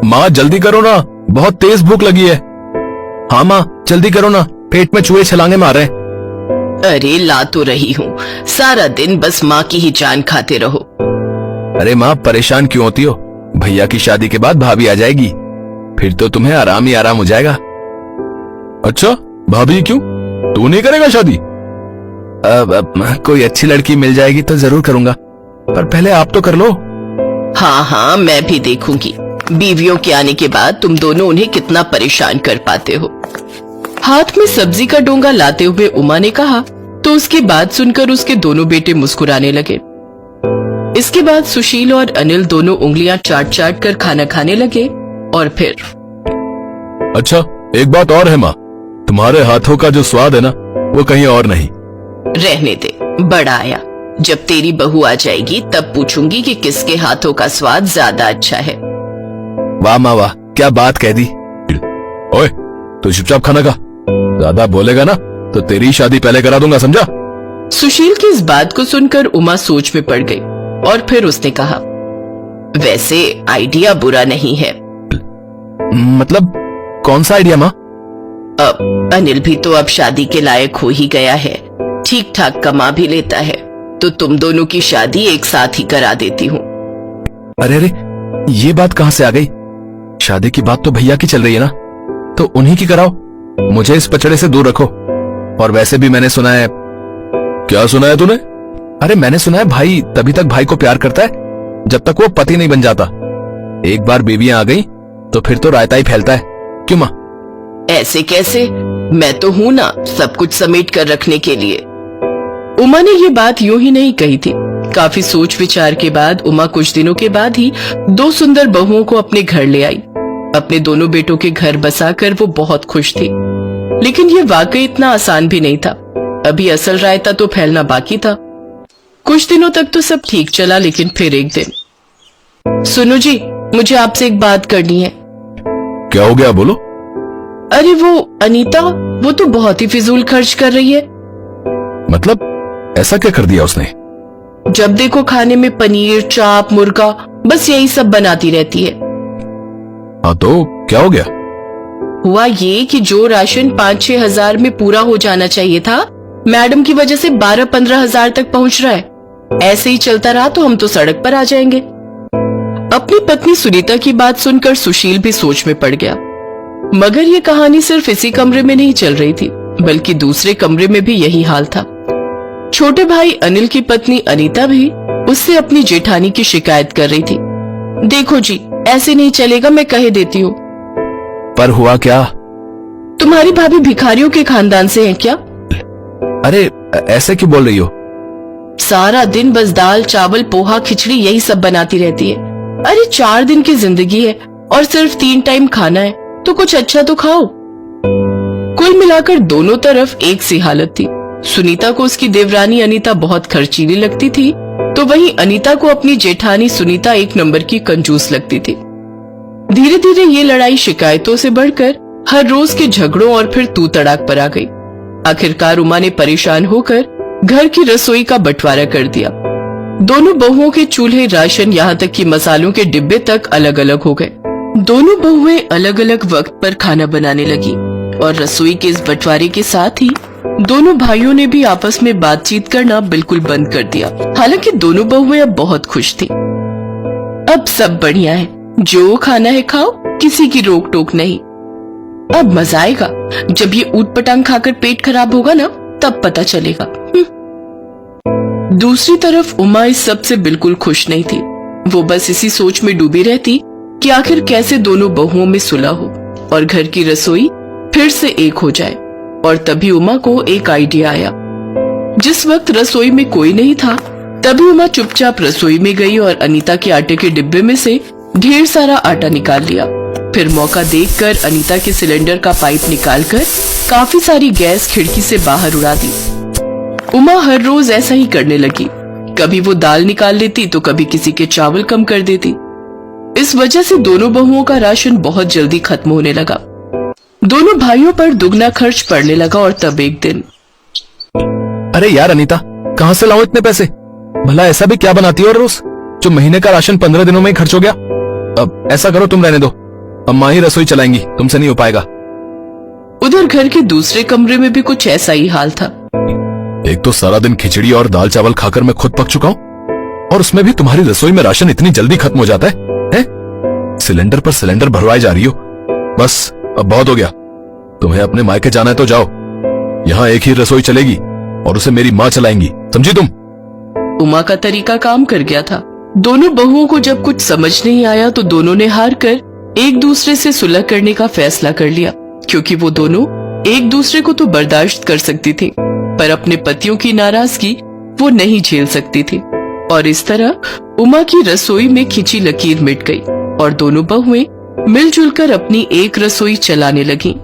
माँ जल्दी करो ना, बहुत तेज भूख लगी है। हाँ माँ जल्दी करो ना, पेट में चूहे छलांगे मार रहे हैं। अरे ला तो रही हूँ, सारा दिन बस माँ की ही जान खाते रहो। अरे माँ परेशान क्यों होती हो? भैया की शादी के बाद भाभी आ जाएगी, फिर तो तुम्हें आराम ही आराम हो जाएगा। अच्छा भाभी क्यों, तू नहीं करेगा शादी? अब कोई अच्छी लड़की मिल जाएगी तो जरूर करूंगा, पर पहले आप तो कर लो। हाँ हाँ मैं भी देखूंगी, बीवियों के आने के बाद तुम दोनों उन्हें कितना परेशान कर पाते हो। हाथ में सब्जी का डोंगा लाते हुए उमा ने कहा, तो उसकी बात सुनकर उसके दोनों बेटे मुस्कुराने लगे। इसके बाद सुशील और अनिल दोनों उंगलियां चाट चाट कर खाना खाने लगे और फिर अच्छा एक बात और है माँ, तुम्हारे हाथों का जो स्वाद है ना वो कहीं और नहीं। रहने दे, बड़ा आया, जब तेरी बहू आ जाएगी तब पूछूंगी कि किसके हाथों का स्वाद ज्यादा अच्छा है। वाह माँ वाह, क्या बात कह दी। ओए तू चुपचाप खाना खा, ज्यादा बोलेगा ना तो तेरी शादी पहले करा दूंगा, समझा? सुशील की इस बात को सुनकर उमा सोच में पड़ गई और फिर उसने कहा, वैसे आइडिया बुरा नहीं है। मतलब कौन सा आइडिया माँ? अब अनिल भी तो अब शादी के लायक हो ही गया है, ठीक ठाक कमा भी लेता है, तो तुम दोनों की शादी एक साथ ही करा देती हूँ। अरे अरे ये बात कहाँ से आ गई? शादी की बात तो भैया की चल रही है ना, तो उन्हीं की कराओ, मुझे इस पचड़े से दूर रखो। और वैसे भी मैंने सुना है। क्या सुना है तूने? अरे मैंने सुना है भाई तभी तक भाई को प्यार करता है जब तक वो पति नहीं बन जाता। एक बार बीवियां आ गई तो फिर तो रायता ही फैलता है। क्यों माँ? ऐसे कैसे, मैं तो हूं ना सब कुछ समेट कर रखने के लिए। उमा ने ये बात यूं ही नहीं कही थी। काफी सोच विचार के बाद उमा कुछ दिनों के बाद ही दो सुंदर बहुओं को अपने घर ले आई। अपने दोनों बेटों के घर बसाकर वो बहुत खुश थी, लेकिन ये वाकई इतना आसान भी नहीं था। अभी असल रायता तो फैलना बाकी था। कुछ दिनों तक तो सब ठीक चला, लेकिन फिर एक दिन, सुनो जी मुझे आपसे एक बात करनी है। क्या हो गया, बोलो। अरे वो अनीता, वो तो बहुत ही फिजूल खर्च कर रही है। मतलब ऐसा क्या कर दिया उसने? जब देखो खाने में पनीर, चाप, मुर्गा, बस यही सब बनाती रहती है। हाँ तो क्या हो गया? हुआ ये कि जो राशन 5-6 हजार में पूरा हो जाना चाहिए था, मैडम की वजह से 12-15 हजार तक पहुंच रहा है। ऐसे ही चलता रहा तो हम तो सड़क पर आ जाएंगे। अपनी पत्नी सुनीता की बात सुनकर सुशील भी सोच में पड़ गया। मगर ये कहानी सिर्फ इसी कमरे में नहीं चल रही थी, बल्कि दूसरे कमरे में भी यही हाल था। छोटे भाई अनिल की पत्नी अनीता भी उससे अपनी जेठानी की शिकायत कर रही थी। देखो जी ऐसे नहीं चलेगा, मैं कह देती हूँ। पर हुआ क्या? तुम्हारी भाभी भिखारियों के खानदान से है क्या? अरे ऐसे क्यों बोल रही हो? सारा दिन बस दाल, चावल, पोहा, खिचड़ी यही सब बनाती रहती है। अरे 4 दिन की जिंदगी है और सिर्फ 3 टाइम खाना है, तो कुछ अच्छा तो खाओ। कुल मिलाकर दोनों तरफ एक सी हालत थी। सुनीता को उसकी देवरानी अनीता बहुत खर्चीली लगती थी, तो वहीं अनीता को अपनी जेठानी सुनीता एक नंबर की कंजूस लगती थी। धीरे धीरे ये लड़ाई शिकायतों से बढ़कर हर रोज के झगड़ों और फिर तू तड़ाक पर आ गई। आखिरकार उमा ने परेशान होकर घर की रसोई का बंटवारा कर दिया। दोनों बहुओं के चूल्हे, राशन, यहाँ तक कि मसालों के डिब्बे तक अलग अलग हो गए। दोनों बहुएं अलग अलग वक्त पर खाना बनाने लगी और रसोई के इस बंटवारे के साथ ही दोनों भाइयों ने भी आपस में बातचीत करना बिल्कुल बंद कर दिया। हालांकि दोनों बहुएं अब बहुत खुश थी। अब सब बढ़िया है, जो खाना है खाओ, किसी की रोक टोक नहीं। अब मजा आएगा, जब ये ऊट पटांग खाकर पेट खराब होगा ना तब पता चलेगा। दूसरी तरफ उमा इस सब से बिल्कुल खुश नहीं थी। वो बस इसी सोच में डूबी रहती कि आखिर कैसे दोनों बहुओं में सुलह हो और घर की रसोई फिर से एक हो जाए। और तभी उमा को एक आइडिया आया। जिस वक्त रसोई में कोई नहीं था, तभी उमा चुपचाप रसोई में गई और अनीता के आटे के डिब्बे में से ढेर सारा आटा निकाल लिया। फिर मौका देखकर अनीता के सिलेंडर का पाइप निकालकर काफी सारी गैस खिड़की से बाहर उड़ा दी। उमा हर रोज ऐसा ही करने लगी। कभी वो दाल निकाल लेती तो कभी किसी के चावल कम कर देती। इस वजह से दोनों बहुओं का राशन बहुत जल्दी खत्म होने लगा। दोनों भाइयों पर दुगना खर्च पड़ने लगा। और तब एक दिन, अरे यार अनीता, कहाँ से लाऊं इतने पैसे? भला ऐसा भी क्या बनाती हो रोज जो महीने का राशन 15 दिनों में ही खर्च हो गया? अब ऐसा करो, तुम रहने दो, अम्मा ही रसोई चलाएंगी, तुमसे नहीं हो पाएगा। उधर घर के दूसरे कमरे में भी कुछ ऐसा ही हाल था। एक तो सारा दिन खिचड़ी और दाल चावल खाकर मैं खुद पक चुका हूं, और उसमें भी तुम्हारी रसोई में राशन इतनी जल्दी खत्म हो जाता है? सिलेंडर पर सिलेंडर भरवाए जा रही हो। बस अब बहुत हो गया। तुम्हें अपने मायके जाना है तो जाओ, यहाँ एक ही रसोई चलेगी और उसे मेरी माँ चलाएंगी, समझी तुम? उमा का तरीका काम कर गया था। दोनों बहुओं को जब कुछ समझ नहीं आया तो दोनों ने हार कर एक दूसरे से सुलह करने का फैसला कर लिया, क्योंकि वो दोनों एक दूसरे को तो बर्दाश्त कर सकती थी, पर अपने पतियों की नाराजगी वो नहीं झेल सकती थी। और इस तरह उमा की रसोई में खिंची लकीर मिट गई और दोनों बहुएं मिलजुल कर अपनी एक रसोई चलाने लगी।